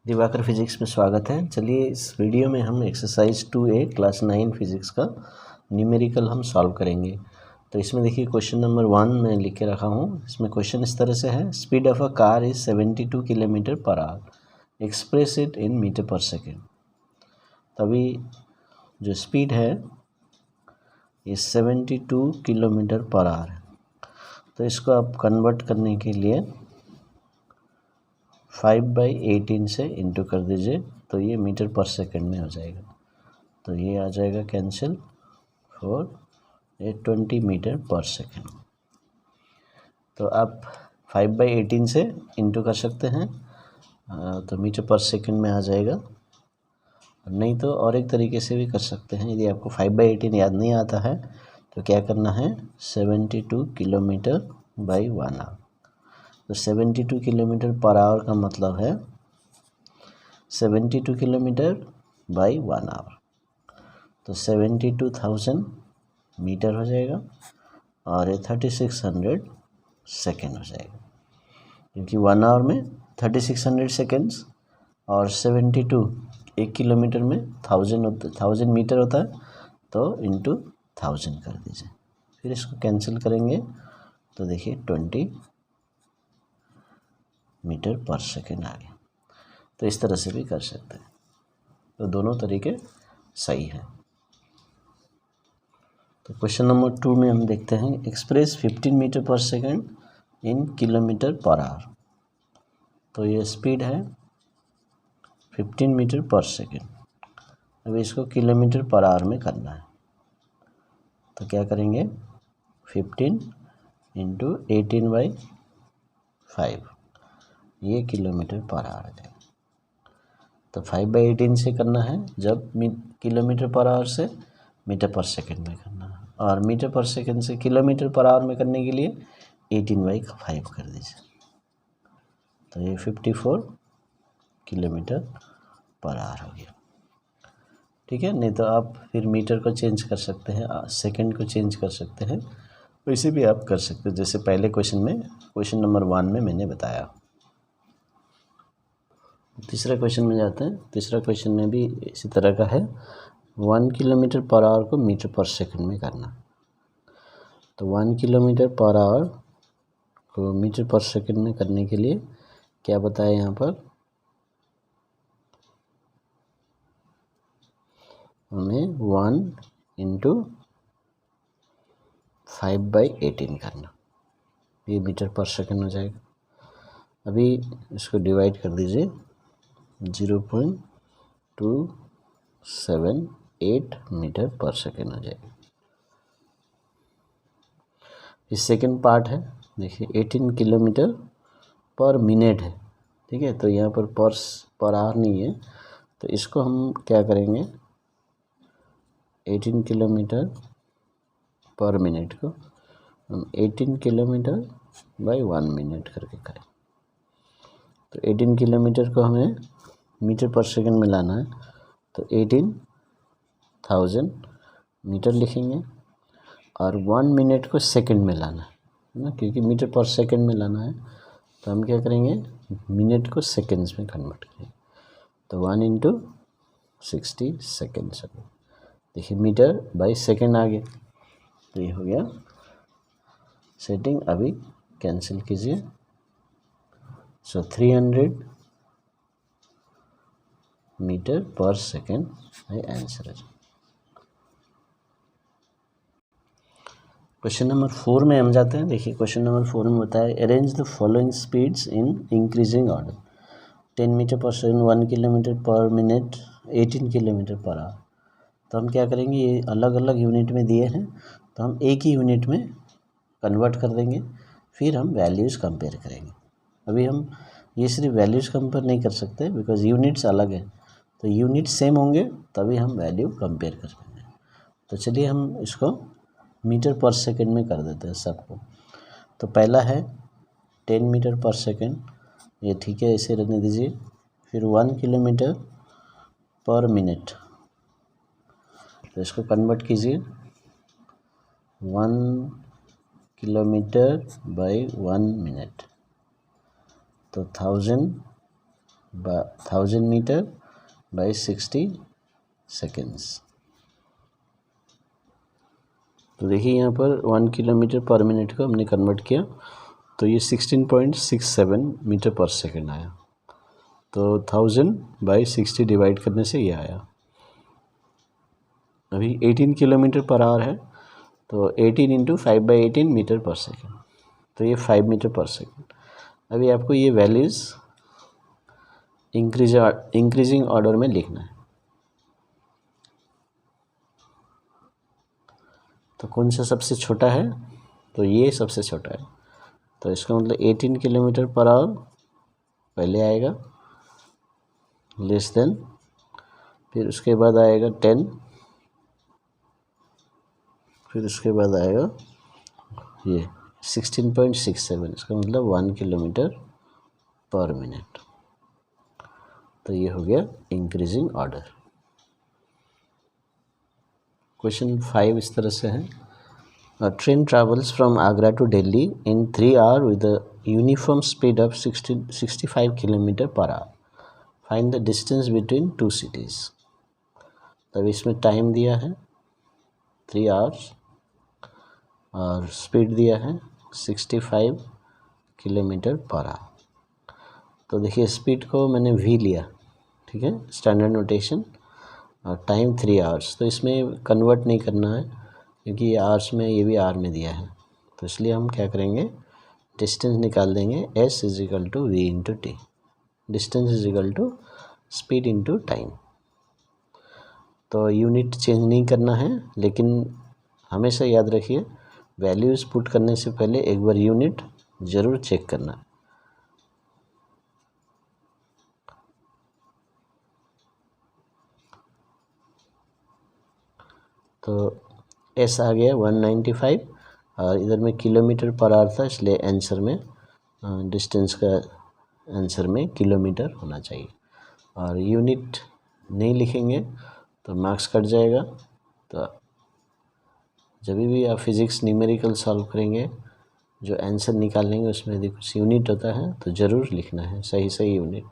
Diwakar physics में स्वागत है। चलिए इस वीडियो में हम एक्सरसाइज 2A क्लास 9 फिजिक्स का न्यूमेरिकल हम सॉल्व करेंगे। तो इसमें देखिए क्वेश्चन नंबर 1 मैं लिख के रखा हूँ। इसमें क्वेश्चन इस तरह से है, speed of a car is 72 kilometre per hour, express it in metre per second. तभी जो स्पीड है ये 72 किलोमीटर पर आवर है। तो इसको आप कन्वर्ट करने के लिए 5/18 से इंटू कर दीजिए, तो ये मीटर पर सेकंड में हो जाएगा। तो ये आ जाएगा कैंसिल फॉर 20 मीटर पर सेकंड। तो आप 5/18 से इंटू कर सकते हैं, तो मीटर पर सेकंड में आ जाएगा। नहीं तो और एक तरीके से भी कर सकते हैं। यदि आपको 5/18 याद नहीं आता है तो क्या करना है, 72 किलोमीटर बाई 1 आवर। तो 72 किलोमीटर पर आवर का मतलब है 72 किलोमीटर बाई 1 आवर। तो 72,000 मीटर हो जाएगा और ये 3600 सेकेंड हो जाएगा, क्योंकि 1 आवर में 3600 सेकेंड्स और 72 1 किलोमीटर में 1000 मीटर होता है, तो इंटू 1000 कर दीजिए। फिर इसको कैंसिल करेंगे तो देखिए 20 मीटर पर सेकेंड आ गया। तो इस तरह से भी कर सकते हैं। तो दोनों तरीके सही हैं। तो क्वेश्चन नंबर 2 में हम देखते हैं, एक्सप्रेस 15 मीटर पर सेकेंड इन किलोमीटर पर आवर। तो ये स्पीड है 15 मीटर पर सेकेंड। अब इसको किलोमीटर पर आवर में करना है। तो क्या करेंगे, 15 इंटू 18/5, ये किलोमीटर पर आवर है। तो 5/18 से करना है जब किलोमीटर पर आवर से मीटर पर सेकंड में करना है, और मीटर पर सेकंड से किलोमीटर पर आवर में करने के लिए 18/5 कर दीजिए। तो ये 54 किलोमीटर पर आवर हो गया। ठीक है, नहीं तो आप फिर मीटर को चेंज कर सकते हैं, सेकंड को चेंज कर सकते हैं, वैसे भी आप कर सकते हैं, जैसे पहले क्वेश्चन नंबर 1 में मैंने बताया। तीसरा क्वेश्चन में जाते हैं। तीसरा क्वेश्चन में भी इसी तरह का है, 1 किलोमीटर पर आवर को मीटर पर सेकंड में करना। तो 1 किलोमीटर पर आवर को मीटर पर सेकंड में करने के लिए क्या बताया यहाँ पर, हमें 1 इंटू 5/18 करना, ये मीटर पर सेकंड हो जाएगा। अभी इसको डिवाइड कर दीजिए, 0.278 मीटर पर सेकेंड हो जाएगा। इस सेकेंड पार्ट है, देखिए 18 किलोमीटर पर मिनट है। ठीक है, तो यहाँ पर पर आवर नहीं है, तो इसको हम क्या करेंगे, 18 किलोमीटर पर मिनट को हम 18 किलोमीटर बाई 1 मिनट करके करें। तो 18 किलोमीटर को हमें मीटर पर सेकंड में लाना है, तो 18,000 मीटर लिखेंगे, और 1 मिनट को सेकंड में लाना है ना, क्योंकि मीटर पर सेकंड में लाना है। तो हम क्या करेंगे, मिनट को सेकंड्स में कन्वर्ट करेंगे। तो 1 इंटू 60 सेकेंड्स। देखिए मीटर बाई सेकंड आ गया, तो ये हो गया सेटिंग। अभी कैंसिल कीजिए, सो 300 मीटर पर सेकेंड है आंसर है। क्वेश्चन नंबर 4 में हम जाते हैं। देखिए क्वेश्चन नंबर 4 में होता है, arrange the following speeds in increasing order, 10 metre per second, 1 kilometre per minute, 18 kilometre per hour. तो हम क्या करेंगे, ये अलग अलग यूनिट में दिए हैं, तो हम एक ही यूनिट में कन्वर्ट कर देंगे, फिर हम वैल्यूज़ कंपेयर करेंगे। अभी हम ये सिर्फ वैल्यूज़ कंपेयर नहीं कर सकते, बिकॉज यूनिट्स अलग हैं। तो यूनिट सेम होंगे तभी हम वैल्यू कंपेयर कर पाएंगे। तो चलिए हम इसको मीटर पर सेकंड में कर देते हैं सबको। तो पहला है 10 मीटर पर सेकंड, ये ठीक है, ऐसे रहने दीजिए। फिर 1 किलोमीटर पर मिनट, तो इसको कन्वर्ट कीजिए, 1 किलोमीटर बाई 1 मिनट, तो 1000 1000 मीटर बाई 60 सेकेंड्स। तो देखिए यहाँ पर 1 किलोमीटर पर मिनट को हमने कन्वर्ट किया तो ये 16.67 मीटर पर सेकेंड आया। तो 1000 बाई 60 डिवाइड करने से ये आया। अभी 18 किलोमीटर पर आवर है तो 18 इंटू 5/18 मीटर पर सेकेंड, तो ये 5 मीटर पर सेकेंड। अभी आपको ये वैल्यूज़ इंक्रीजिंग ऑर्डर में लिखना है। तो कौन सा सबसे छोटा है? तो ये सबसे छोटा है। तो इसका मतलब 18 किलोमीटर पर आवर पहले आएगा, लेस देन, फिर उसके बाद आएगा 10, फिर उसके बाद आएगा ये 16.67, इसका मतलब 1 किलोमीटर पर मिनट। तो ये हो गया इंक्रीजिंग ऑर्डर। क्वेश्चन 5 इस तरह से है, a train travels from Agra to Delhi in 3 hour with a uniform speed of 65 kilometre per hour, find the distance between 2 cities. तब इसमें टाइम दिया है 3 आवर्स और स्पीड दिया है 65 किलोमीटर पर आवर। तो देखिए स्पीड को मैंने v लिया, ठीक है, स्टैंडर्ड नोटेशन, और टाइम 3 आवर्स। तो इसमें कन्वर्ट नहीं करना है क्योंकि ये आवर्स में, ये भी आवर में दिया है, तो इसलिए हम क्या करेंगे, डिस्टेंस निकाल देंगे, s is equal to V into T. Distance is equal to speed into time. तो यूनिट चेंज नहीं करना है, लेकिन हमेशा याद रखिए वैल्यूज़ पुट करने से पहले एक बार यूनिट ज़रूर चेक करना है। तो एस आ गया 195 और इधर में किलोमीटर पर आवर था, इसलिए आंसर में डिस्टेंस का आंसर में किलोमीटर होना चाहिए। और यूनिट नहीं लिखेंगे तो मार्क्स कट जाएगा। तो जब भी आप फिज़िक्स न्यूमेरिकल सॉल्व करेंगे, जो आंसर निकालेंगे उसमें यदि कुछ यूनिट होता है तो ज़रूर लिखना है सही यूनिट।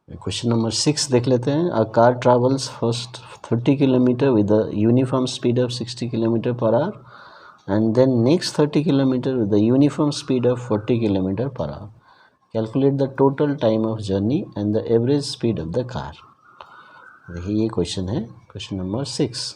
क्वेश्चन नंबर 6 देख लेते हैं, a car travels first 30 kilometre with a uniform speed of 60 kilometre per hour and then next 30 kilometre with the uniform speed of 40 kilometre per hour. Calculate the total time of journey and the average speed of the car. देखिए ये question है, question number 6।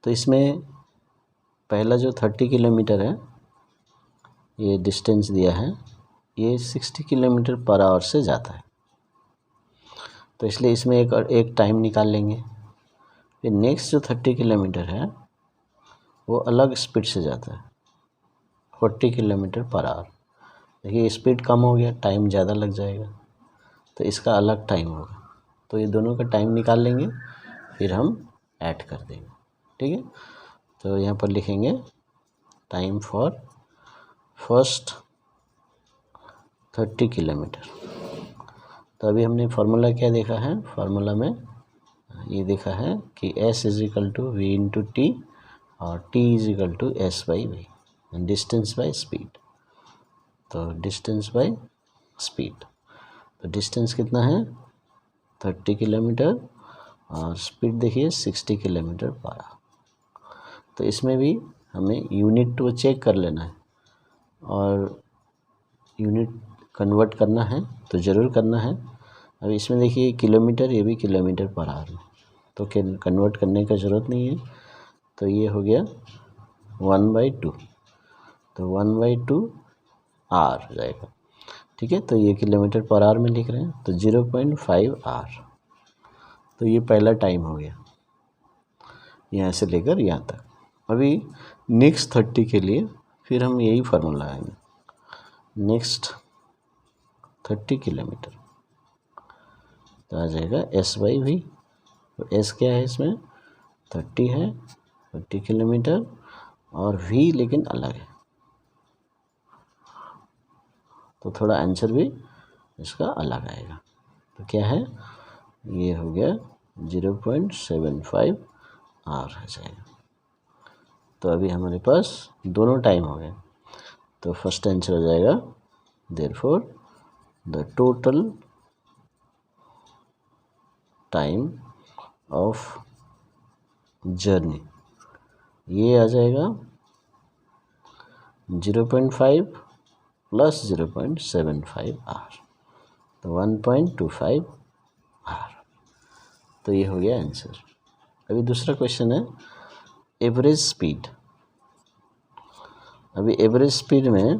तो इसमें पहला जो 30 kilometre है, ये distance दिया है, ये 60 किलोमीटर पर आवर से जाता है, तो इसलिए इसमें एक टाइम निकाल लेंगे। फिर नेक्स्ट जो 30 किलोमीटर है वो अलग स्पीड से जाता है, 40 किलोमीटर पर आवर। देखिए स्पीड कम हो गया, टाइम ज़्यादा लग जाएगा, तो इसका अलग टाइम होगा। तो ये दोनों का टाइम निकाल लेंगे, फिर हम ऐड कर देंगे, ठीक है। तो यहाँ पर लिखेंगे टाइम फॉर फर्स्ट 30 किलोमीटर। तो अभी हमने फार्मूला क्या देखा है, फार्मूला में ये देखा है कि s is equal to V into T और t is equal to s by V, distance by speed. तो डिस्टेंस बाई स्पीड, तो डिस्टेंस कितना है 30 किलोमीटर और स्पीड देखिए 60 किलोमीटर पर आवर। तो इसमें भी हमें यूनिट को चेक कर लेना है और यूनिट कन्वर्ट करना है तो ज़रूर करना है। अब इसमें देखिए किलोमीटर, ये भी किलोमीटर पर आवर में, तो कन्वर्ट करने का ज़रूरत नहीं है। तो ये हो गया 1/2, तो 1/2 आवर हो जाएगा, ठीक है। तो ये किलोमीटर पर आवर में लिख रहे हैं, तो 0.5 आवर। तो ये पहला टाइम हो गया यहाँ से लेकर यहाँ तक। अभी नेक्स्ट 30 के लिए फिर हम यही फार्मूला आएंगे, नेक्स्ट 30 किलोमीटर, तो आ जाएगा s बाई वी। तो s क्या है इसमें 30 है, 30 किलोमीटर, और v लेकिन अलग है, तो थोड़ा आंसर भी इसका अलग आएगा। तो क्या है, ये हो गया 0.75 आवर हो जाएगा। तो अभी हमारे पास दोनों टाइम हो गए। तो फर्स्ट आंसर हो जाएगा therefore the total time of journey, ये आ जाएगा 0.5 प्लस 0.75 आर, तो 1.25 आर। तो ये हो गया आंसर। अभी दूसरा क्वेश्चन है एवरेज स्पीड। अभी एवरेज स्पीड में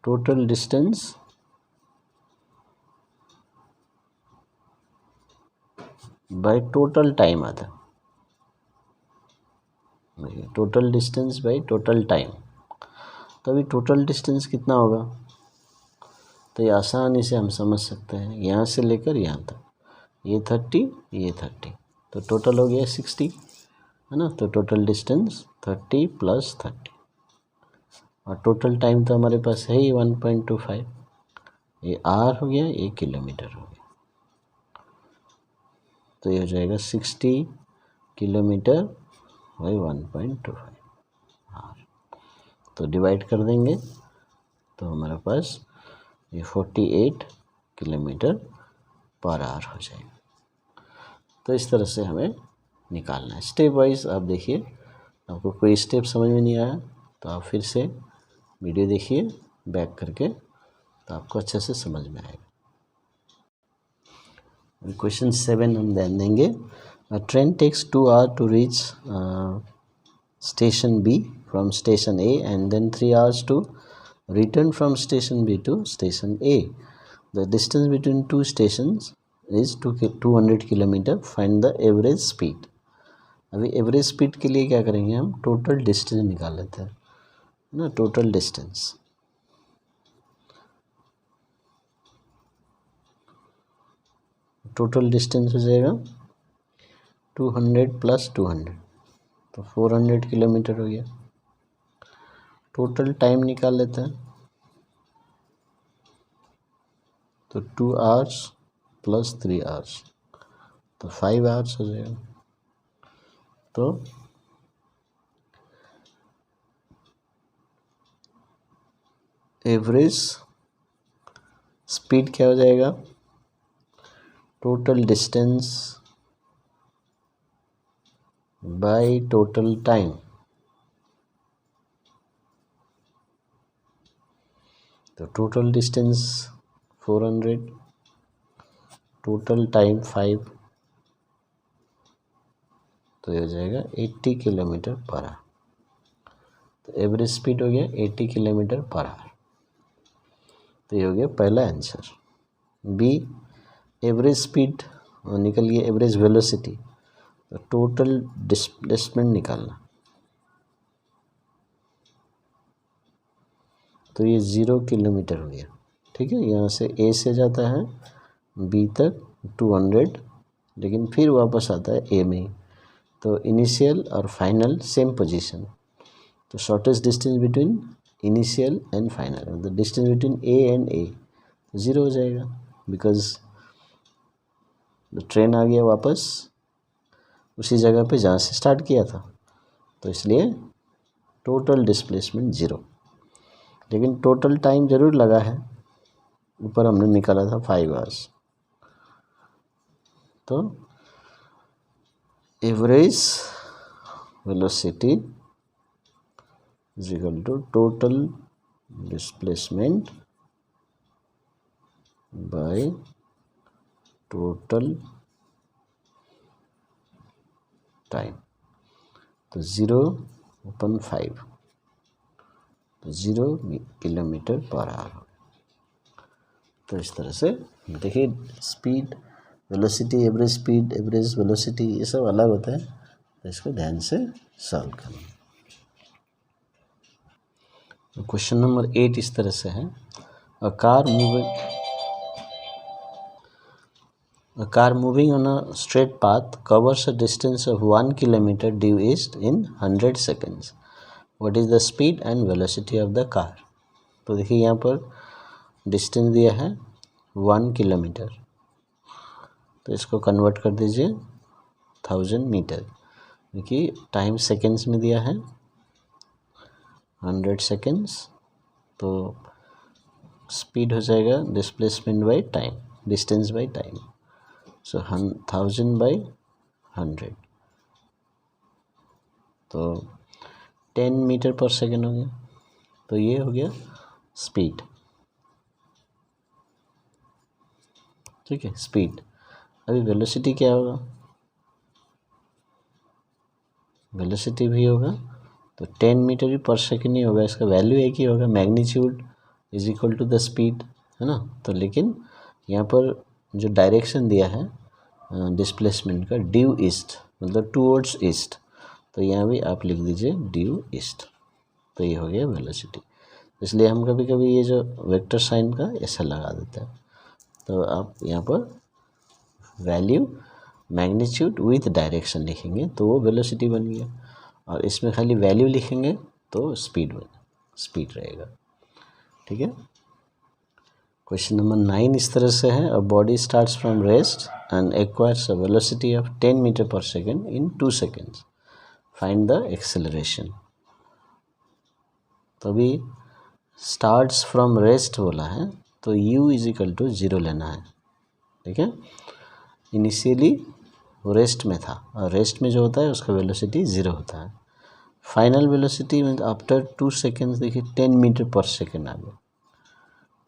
total distance by total time आता है। Total distance by total time, तो अभी टोटल डिस्टेंस कितना होगा, तो ये आसानी से हम समझ सकते हैं। यहाँ से लेकर यहाँ तक ये 30, ये 30, तो टोटल हो गया 60, है ना। तो टोटल डिस्टेंस 30 + 30, और टोटल टाइम तो हमारे पास है ही 1.25, ये आर हो गया, ये किलोमीटर हो गया। तो ये हो जाएगा 60 किलोमीटर बाई 1.25 आर। तो डिवाइड कर देंगे तो हमारे पास ये 48 किलोमीटर पर आवर हो जाएगा। तो इस तरह से हमें निकालना है स्टेप वाइज। आप देखिए, आपको कोई स्टेप समझ में नहीं आया तो आप फिर से वीडियो देखिए बैक करके, तो आपको अच्छे से समझ में आएगा। क्वेश्चन 7 हम ध्यान देंगे। Train takes 2 hours to reach station B from station A and then 3 hours to return from station B to station A. The distance between 2 stations is 200 kilometre. Find the average speed. अभी average speed के लिए क्या करेंगे, हम total distance निकाल लेते हैं ना। टोटल डिस्टेंस हो जाएगा 200 + 200, तो 400 किलोमीटर हो गया। टोटल टाइम निकाल लेते हैं, तो 2 hours + 3 hours, तो 5 hours हो जाएगा। तो एवरेज स्पीड क्या हो जाएगा, total distance by total time. तो टोटल डिस्टेंस 400, टोटल टाइम 5, तो ये हो जाएगा 80 किलोमीटर पर आवर। तो एवरेज स्पीड हो गया 80 किलोमीटर पर आवर। तो ये हो गया पहला आंसर। बी, एवरेज स्पीड निकल गया, एवरेज वेलोसिटी, तो टोटल डिस्प्लेसमेंट निकालना। तो ये 0 किलोमीटर हो गया, ठीक है। यहाँ से ए से जाता है बी तक 200, लेकिन फिर वापस आता है ए में। तो इनिशियल और फाइनल सेम पोजीशन। तो shortest distance between initial and final, the distance between A and A 0 हो जाएगा, बिकॉज ट्रेन आ गया वापस उसी जगह पे जहाँ से स्टार्ट किया था, तो इसलिए टोटल डिस्प्लेसमेंट 0। लेकिन टोटल टाइम ज़रूर लगा है, ऊपर हमने निकाला था 5 hours। तो average velocity is equal to total displacement by total time. तो 0/5, तो 0 किलोमीटर पर आवर। तो इस तरह से देखिए, speed, velocity, average speed, average velocity, ये सब अलग होता है, तो इसको ध्यान से सॉल्व करना। तो क्वेश्चन नंबर 8 इस तरह से है। अ car moving on a straight path covers a distance of 1 kilometer due east in 100 seconds. What is the speed and velocity of the car? तो देखिए यहाँ पर डिस्टेंस दिया है 1 किलोमीटर, तो इसको कन्वर्ट कर दीजिए 1000 मीटर। क्योंकि टाइम सेकेंड्स में दिया है 100 सेकेंड्स, तो स्पीड हो जाएगा displacement by time, distance by time. So 1000 by 100, तो 10 मीटर पर सेकेंड हो गया। तो ये हो गया स्पीड, ठीक है, स्पीड। अभी वेलोसिटी क्या होगा, वेलोसिटी भी होगा तो 10 मीटर ही पर सेकेंड ही होगा, इसका वैल्यू एक ही होगा, magnitude is equal to the speed, है ना। तो लेकिन यहाँ पर जो डायरेक्शन दिया है डिस्प्लेसमेंट का, ड्यू ईस्ट, मतलब टूवर्ड्स ईस्ट, तो यहाँ भी आप लिख दीजिए ड्यू ईस्ट। तो ये हो गया वेलोसिटी। इसलिए हम कभी कभी ये जो वेक्टर साइन का ऐसा लगा देते हैं, तो आप यहाँ पर वैल्यू मैग्नीट्यूड विथ डायरेक्शन लिखेंगे तो वो वेलोसिटी बन गया, और इसमें खाली वैल्यू लिखेंगे तो स्पीड रहेगा, ठीक है। क्वेश्चन नंबर 9 इस तरह से है, a body starts from rest and acquires a velocity of 10 metre per second in 2 seconds, find the acceleration. तो अभी स्टार्ट्स फ्रॉम रेस्ट बोला है, तो u इज इक्वल टू 0 लेना है, ठीक है। इनिशियली वो रेस्ट में था, और रेस्ट में जो होता है उसका वेलोसिटी 0 होता है। Final velocity mean after 2 seconds, देखिए 10 मीटर पर सेकेंड आ गया,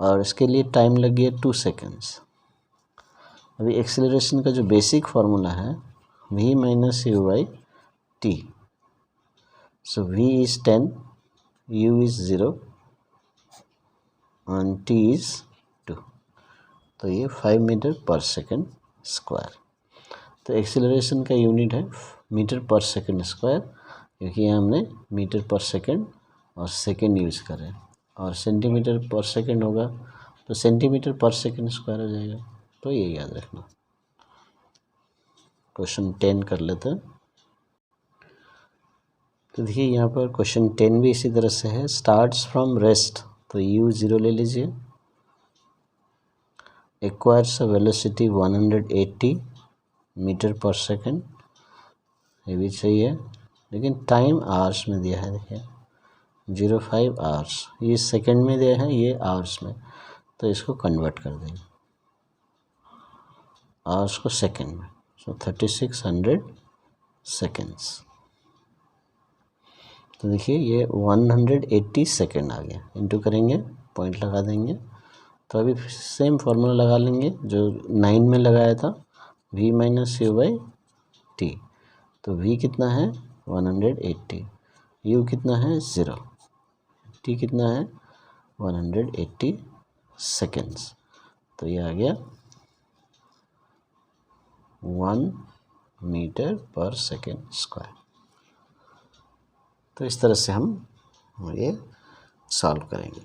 और इसके लिए टाइम लग गया 2 सेकेंड्स। अभी एक्सेलरेशन का जो बेसिक फार्मूला है v minus you by T, so v is 10, u is 0 and t is 2, तो ये 5 मीटर पर सेकेंड स्क्वायर। तो एक्सेलरेशन का यूनिट है मीटर पर सेकेंड स्क्वायर, क्योंकि यहाँ हमने मीटर पर सेकेंड और सेकेंड यूज़ करें, और सेंटीमीटर पर सेकेंड होगा तो सेंटीमीटर पर सेकेंड स्क्वायर हो जाएगा। तो ये याद रखना। क्वेश्चन 10 कर लेते हैं। तो देखिए यहाँ पर क्वेश्चन 10 भी इसी तरह से है, स्टार्ट्स फ्रॉम रेस्ट, तो u 0 ले लीजिए, acquires velocity 180 metre per second, ये भी सही है, लेकिन टाइम आवर्स में दिया है, देखिए 05 आवर्स, ये सेकंड में दिया है, ये आवर्स में, तो इसको कन्वर्ट कर देंगे आवर्स को सेकंड में, सो 3600 सेकेंड्स। तो देखिए ये 180 सेकेंड आ गया, इंटू करेंगे, पॉइंट लगा देंगे। तो अभी सेम फार्मूला लगा लेंगे जो 9 में लगाया था, v minus you by T. तो v कितना है 180, u कितना है 0, t कितना है 180 सेकेंड्स, तो ये आ गया 1 मीटर पर सेकेंड स्क्वायर। तो इस तरह से हम ये सॉल्व करेंगे।